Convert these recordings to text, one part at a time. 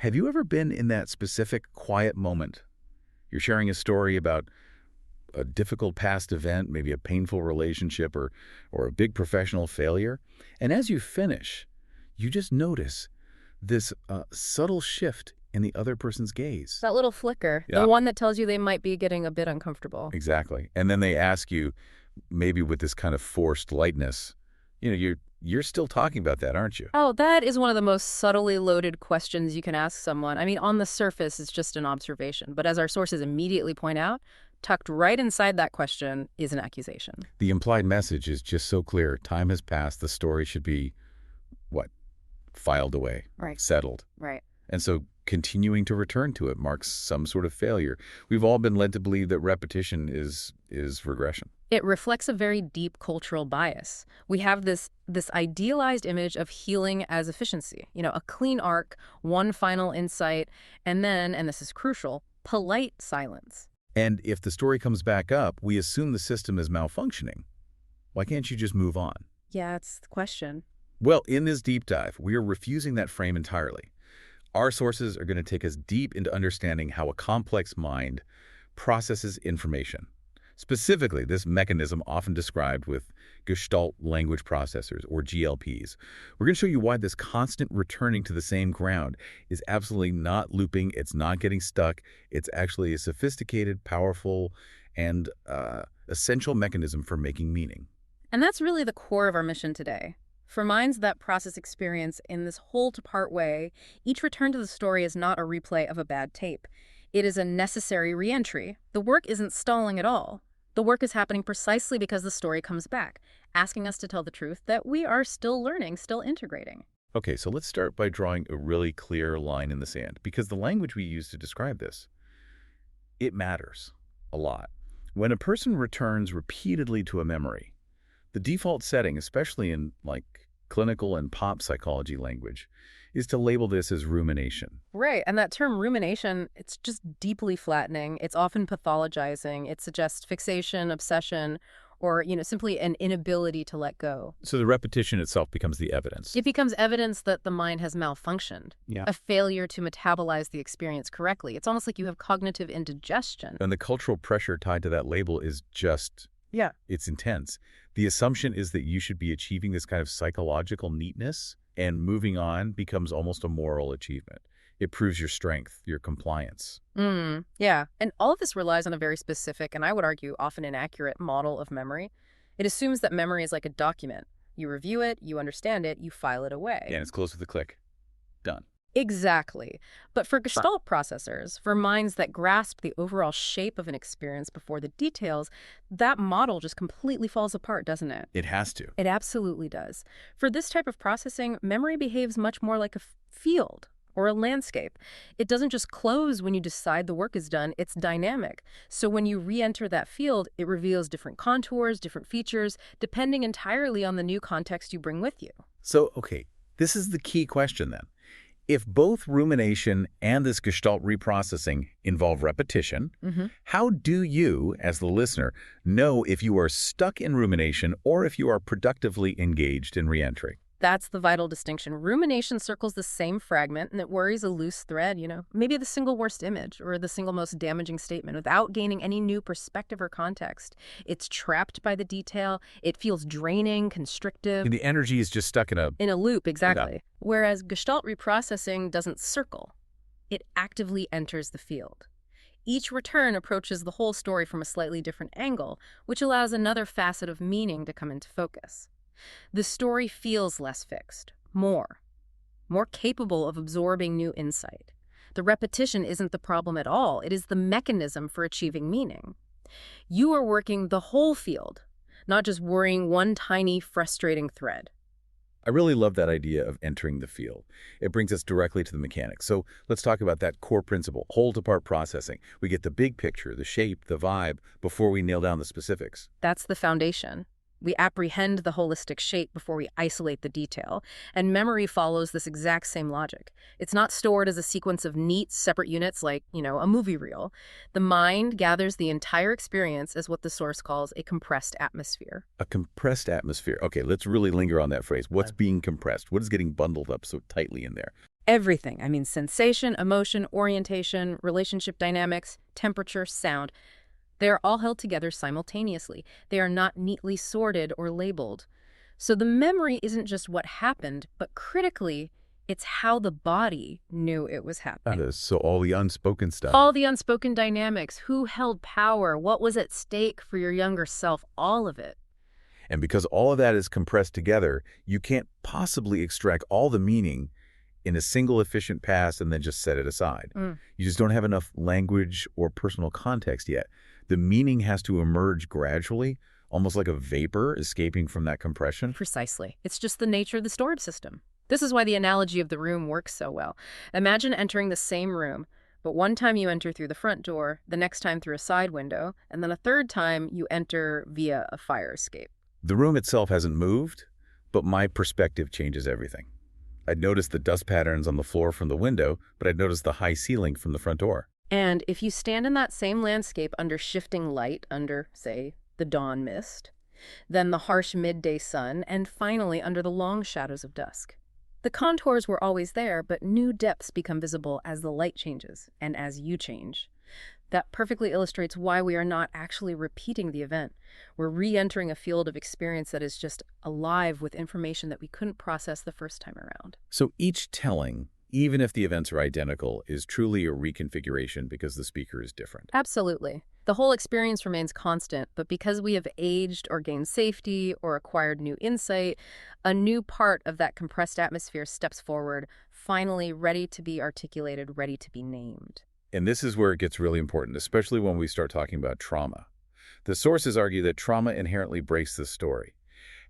Have you ever been in that specific quiet moment? You're sharing a story about a difficult past event, maybe a painful relationship or a big professional failure. And as you finish, you just notice this subtle shift in the other person's gaze. That little flicker, Yeah, the one that tells you they might be getting a bit uncomfortable. exactly. And then they ask you, maybe with this kind of forced lightness, you're still talking about that, aren't you? Oh, that is one of the most subtly loaded questions you can ask someone. I mean, on the surface, it's just an observation. But as our sources immediately point out, tucked right inside that question is an accusation. The implied message is just so clear. Time has passed. The story should be, what, filed away, Right. settled. Right. And so continuing to return to it marks some sort of failure. We've all been led to believe that repetition is regression. It reflects a very deep cultural bias. We have this idealized image of healing as efficiency, a clean arc, one final insight, and then, and this is crucial, polite silence. And if the story comes back up, we assume the system is malfunctioning. Why can't you just move on? Yeah, it's the question. Well, in this deep dive, we are refusing that frame entirely. Our sources are going to take us deep into understanding how a complex mind processes information. Specifically, this mechanism often described with Gestalt language processors, or GLPs. We're going to show you why this constant returning to the same ground is absolutely not looping, it's not getting stuck, it's actually a sophisticated, powerful, and essential mechanism for making meaning. And that's really the core of our mission today. For minds that process experience in this whole-to-part way, each return to the story is not a replay of a bad tape. It is a necessary reentry. The work isn't stalling at all. The work is happening precisely because the story comes back, asking us to tell the truth that we are still learning, still integrating. Okay, so let's start by drawing a really clear line in the sand, because the language we use to describe this, it matters a lot. When a person returns repeatedly to a memory, the default setting, especially in clinical and pop psychology language, is to label this as rumination. Right, and that term rumination, it's just deeply flattening. It's often pathologizing. It suggests fixation, obsession, or, simply an inability to let go. So the repetition itself becomes the evidence. It becomes evidence that the mind has malfunctioned, Yeah. a failure to metabolize the experience correctly. It's almost like you have cognitive indigestion. And the cultural pressure tied to that label is just, it's intense. The assumption is that you should be achieving this kind of psychological neatness, and moving on becomes almost a moral achievement. It proves your strength, your compliance. Yeah, and all of this relies on a very specific, and I would argue often inaccurate, model of memory. It assumes that memory is like a document. You review it, you understand it, you file it away. Yeah, and it's closed with a click. Done. Exactly. But for Gestalt processors, for minds that grasp the overall shape of an experience before the details, that model just completely falls apart, doesn't it? It has to. It absolutely does. For this type of processing, memory behaves much more like a field or a landscape. It doesn't just close when you decide the work is done, it's dynamic. So when you re-enter that field, it reveals different contours, different features, depending entirely on the new context you bring with you. So, okay, this is the key question then. If both rumination and this Gestalt reprocessing involve repetition, how do you, as the listener, know if you are stuck in rumination or if you are productively engaged in reentry? That's the vital distinction. Rumination circles the same fragment, and it worries a loose thread, maybe the single worst image or the single most damaging statement without gaining any new perspective or context. It's trapped by the detail. It feels draining, constrictive. And the energy is just stuck in a loop, exactly. Whereas Gestalt reprocessing doesn't circle. It actively enters the field. Each return approaches the whole story from a slightly different angle, which allows another facet of meaning to come into focus. The story feels less fixed, more capable of absorbing new insight. The repetition isn't the problem at all. It is the mechanism for achieving meaning. You are working the whole field, not just worrying one tiny, frustrating thread. I really love that idea of entering the field. It brings us directly to the mechanics. So let's talk about that core principle, whole-to-part processing. We get the big picture, the shape, the vibe, before we nail down the specifics. That's the foundation. We apprehend the holistic shape before we isolate the detail, and memory follows this exact same logic. It's not stored as a sequence of neat, separate units like, a movie reel. The mind gathers the entire experience as what the source calls a compressed atmosphere. A compressed atmosphere. Okay, let's really linger on that phrase. What's being compressed? What is getting bundled up so tightly in there? Everything. I mean, sensation, emotion, orientation, relationship dynamics, temperature, sound. They are all held together simultaneously. They are not neatly sorted or labeled. So the memory isn't just what happened, but critically, it's how the body knew it was happening. So all the unspoken stuff. All the unspoken dynamics, who held power, what was at stake for your younger self, all of it. And because all of that is compressed together, you can't possibly extract all the meaning in a single efficient pass and then just set it aside. You just don't have enough language or personal context yet. The meaning has to emerge gradually, almost like a vapor escaping from that compression. Precisely. It's just the nature of the storage system. This is why the analogy of the room works so well. Imagine entering the same room, but one time you enter through the front door, the next time through a side window, and then a third time you enter via a fire escape. The room itself hasn't moved, but my perspective changes everything. I'd noticed the dust patterns on the floor from the window, but I'd noticed the high ceiling from the front door. And if you stand in that same landscape under shifting light, under, say, the dawn mist, then the harsh midday sun, and finally under the long shadows of dusk. The contours were always there, but new depths become visible as the light changes and as you change. That perfectly illustrates why we are not actually repeating the event. We're re-entering a field of experience that is just alive with information that we couldn't process the first time around. So each telling, even if the events are identical, is truly a reconfiguration because the speaker is different. Absolutely. The whole experience remains constant, but because we have aged or gained safety or acquired new insight, a new part of that compressed atmosphere steps forward, finally ready to be articulated, ready to be named. And this is where it gets really important, especially when we start talking about trauma. The sources argue that trauma inherently breaks the story.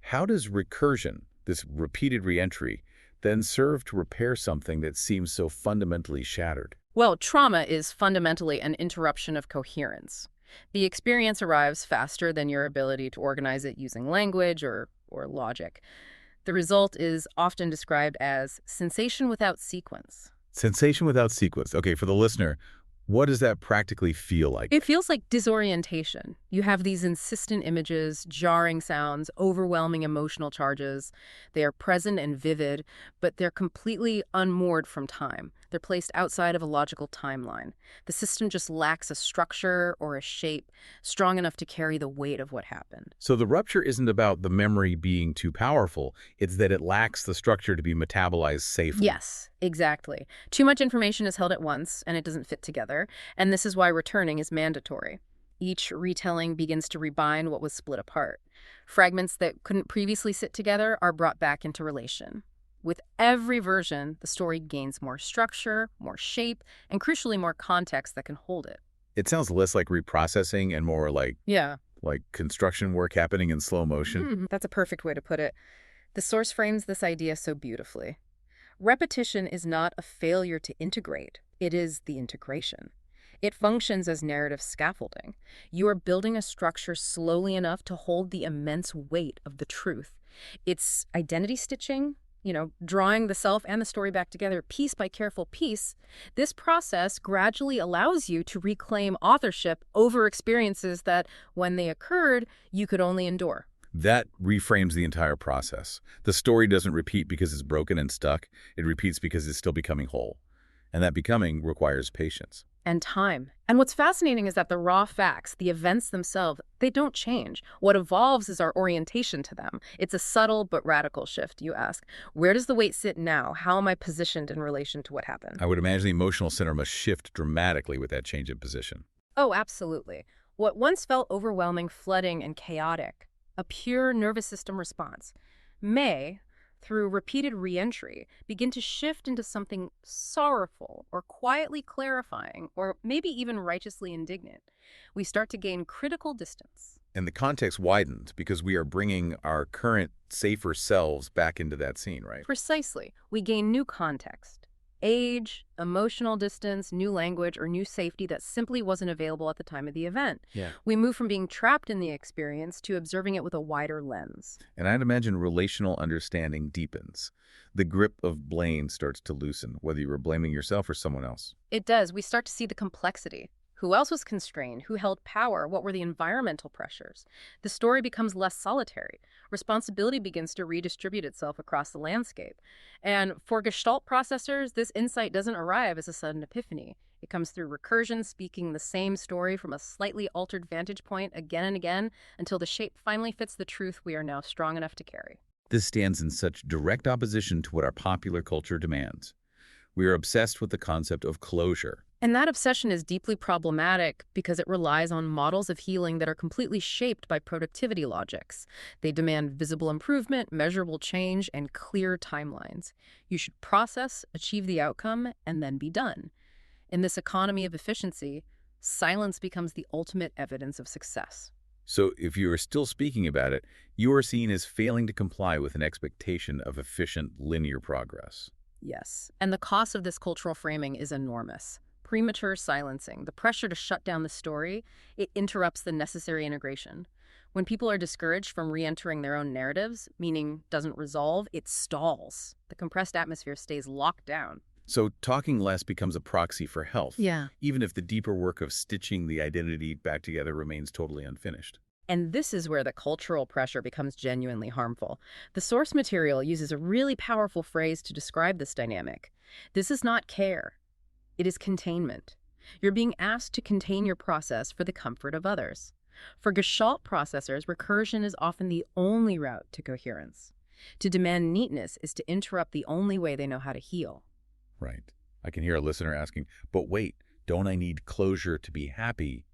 How does recursion, this repeated reentry, then serve to repair something that seems so fundamentally shattered? Well, trauma is fundamentally an interruption of coherence. The experience arrives faster than your ability to organize it using language or logic. The result is often described as sensation without sequence. Sensation without sequence. Okay, for the listener, what does that practically feel like? It feels like disorientation. You have these insistent images, jarring sounds, overwhelming emotional charges. They are present and vivid, but they're completely unmoored from time. They're placed outside of a logical timeline. The system just lacks a structure or a shape strong enough to carry the weight of what happened. So the rupture isn't about the memory being too powerful. It's that it lacks the structure to be metabolized safely. Yes, exactly. Too much information is held at once, and it doesn't fit together, and this is why returning is mandatory. Each retelling begins to rebind what was split apart. Fragments that couldn't previously sit together are brought back into relation. With every version, the story gains more structure, more shape, and crucially more context that can hold it. It sounds less like reprocessing and more like construction work happening in slow motion. That's a perfect way to put it. The source frames this idea so beautifully. Repetition is not a failure to integrate. It is the integration. It functions as narrative scaffolding. You are building a structure slowly enough to hold the immense weight of the truth. It's identity stitching, drawing the self and the story back together piece by careful piece. This process gradually allows you to reclaim authorship over experiences that, when they occurred, you could only endure. That reframes the entire process. The story doesn't repeat because it's broken and stuck. It repeats because it's still becoming whole. And that becoming requires patience. And time. And what's fascinating is that the raw facts, the events themselves, they don't change. What evolves is our orientation to them. It's a subtle but radical shift, you ask. Where does the weight sit now? How am I positioned in relation to what happened? I would imagine the emotional center must shift dramatically with that change in position. Oh, absolutely. What once felt overwhelming, flooding, and chaotic, a pure nervous system response, may, through repeated reentry, begin to shift into something sorrowful or quietly clarifying or maybe even righteously indignant. We start to gain critical distance. And the context widens because we are bringing our current safer selves back into that scene, right? Precisely. We gain new context. Age, emotional distance, new language, or new safety that simply wasn't available at the time of the event. Yeah. We move from being trapped in the experience to observing it with a wider lens. And I'd imagine relational understanding deepens. The grip of blame starts to loosen, whether you were blaming yourself or someone else. It does. We start to see the complexity. Who else was constrained? Who held power? What were the environmental pressures? The story becomes less solitary. Responsibility begins to redistribute itself across the landscape. And for Gestalt processors, this insight doesn't arrive as a sudden epiphany. It comes through recursion, speaking the same story from a slightly altered vantage point again and again until the shape finally fits the truth we are now strong enough to carry. This stands in such direct opposition to what our popular culture demands. We are obsessed with the concept of closure. And that obsession is deeply problematic because it relies on models of healing that are completely shaped by productivity logics. They demand visible improvement, measurable change, and clear timelines. You should process, achieve the outcome, and then be done. In this economy of efficiency, silence becomes the ultimate evidence of success. So if you are still speaking about it, you are seen as failing to comply with an expectation of efficient, linear progress. Yes, and the cost of this cultural framing is enormous. Premature silencing, the pressure to shut down the story, it interrupts the necessary integration. When people are discouraged from re-entering their own narratives, meaning doesn't resolve, it stalls. The compressed atmosphere stays locked down. So talking less becomes a proxy for health, Yeah. even if the deeper work of stitching the identity back together remains totally unfinished. And this is where the cultural pressure becomes genuinely harmful. The source material uses a really powerful phrase to describe this dynamic. This is not care. It is containment. You're being asked to contain your process for the comfort of others. For Gestalt processors, recursion is often the only route to coherence. To demand neatness is to interrupt the only way they know how to heal. Right. I can hear a listener asking, but wait, don't I need closure to be happy?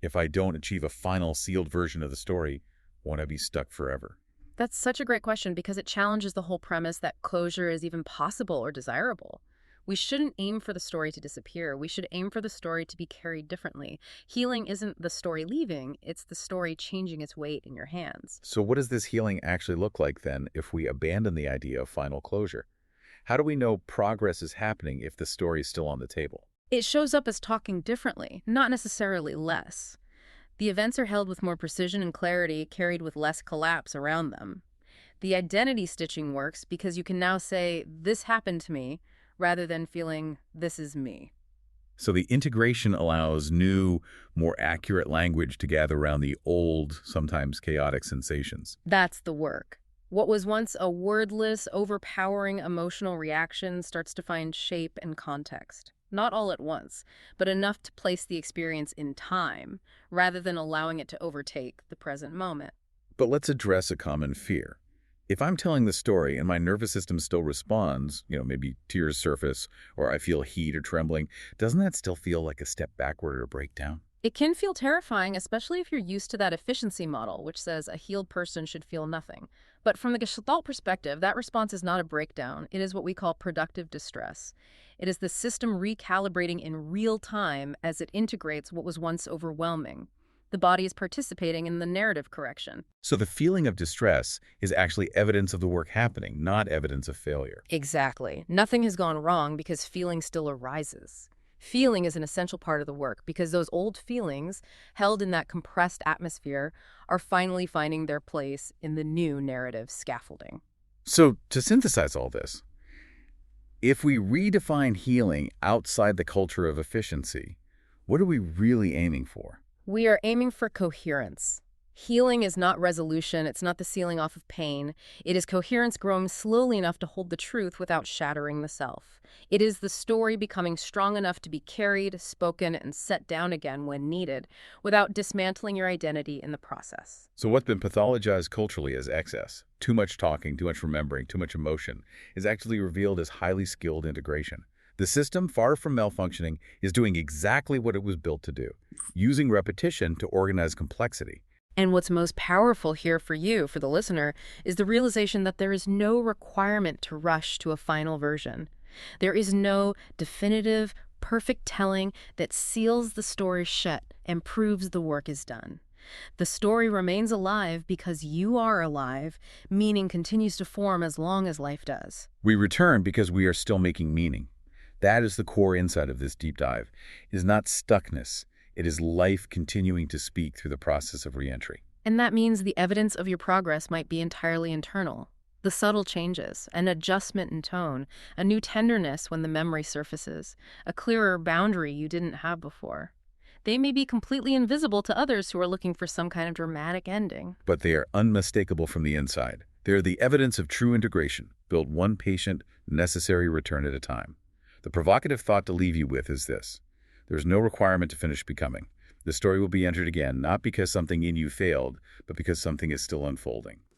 If I don't achieve a final sealed version of the story, won't I be stuck forever? That's such a great question because it challenges the whole premise that closure is even possible or desirable. We shouldn't aim for the story to disappear. We should aim for the story to be carried differently. Healing isn't the story leaving, it's the story changing its weight in your hands. So what does this healing actually look like then if we abandon the idea of final closure? How do we know progress is happening if the story is still on the table? It shows up as talking differently, not necessarily less. The events are held with more precision and clarity, carried with less collapse around them. The identity stitching works because you can now say, this happened to me, rather than feeling, this is me. So the integration allows new, more accurate language to gather around the old, sometimes chaotic sensations. That's the work. What was once a wordless, overpowering emotional reaction starts to find shape and context. Not all at once, but enough to place the experience in time, rather than allowing it to overtake the present moment. But let's address a common fear. If I'm telling the story and my nervous system still responds, maybe tears surface, or I feel heat or trembling, doesn't that still feel like a step backward or a breakdown? It can feel terrifying, especially if you're used to that efficiency model, which says a healed person should feel nothing. But from the Gestalt perspective, that response is not a breakdown. It is what we call productive distress. It is the system recalibrating in real time as it integrates what was once overwhelming. The body is participating in the narrative correction. So the feeling of distress is actually evidence of the work happening, not evidence of failure. Exactly. Nothing has gone wrong because feeling still arises. Feeling is an essential part of the work because those old feelings, held in that compressed atmosphere, are finally finding their place in the new narrative scaffolding. So to synthesize all this, if we redefine healing outside the culture of efficiency, what are we really aiming for? We are aiming for coherence. Healing is not resolution, it's not the sealing off of pain. It is coherence growing slowly enough to hold the truth without shattering the self. It is the story becoming strong enough to be carried, spoken, and set down again when needed, without dismantling your identity in the process. So what's been pathologized culturally as excess, too much talking, too much remembering, too much emotion, is actually revealed as highly skilled integration. The system, far from malfunctioning, is doing exactly what it was built to do, using repetition to organize complexity. And what's most powerful here for you, for the listener, is the realization that there is no requirement to rush to a final version. There is no definitive, perfect telling that seals the story shut and proves the work is done. The story remains alive because you are alive, meaning continues to form as long as life does. We return because we are still making meaning. That is the core insight of this deep dive. It is not stuckness. It is life continuing to speak through the process of reentry. And that means the evidence of your progress might be entirely internal. The subtle changes, an adjustment in tone, a new tenderness when the memory surfaces, a clearer boundary you didn't have before. They may be completely invisible to others who are looking for some kind of dramatic ending. But they are unmistakable from the inside. They are the evidence of true integration, built one patient, necessary return at a time. The provocative thought to leave you with is this. There is no requirement to finish becoming. The story will be entered again, not because something in you failed, but because something is still unfolding.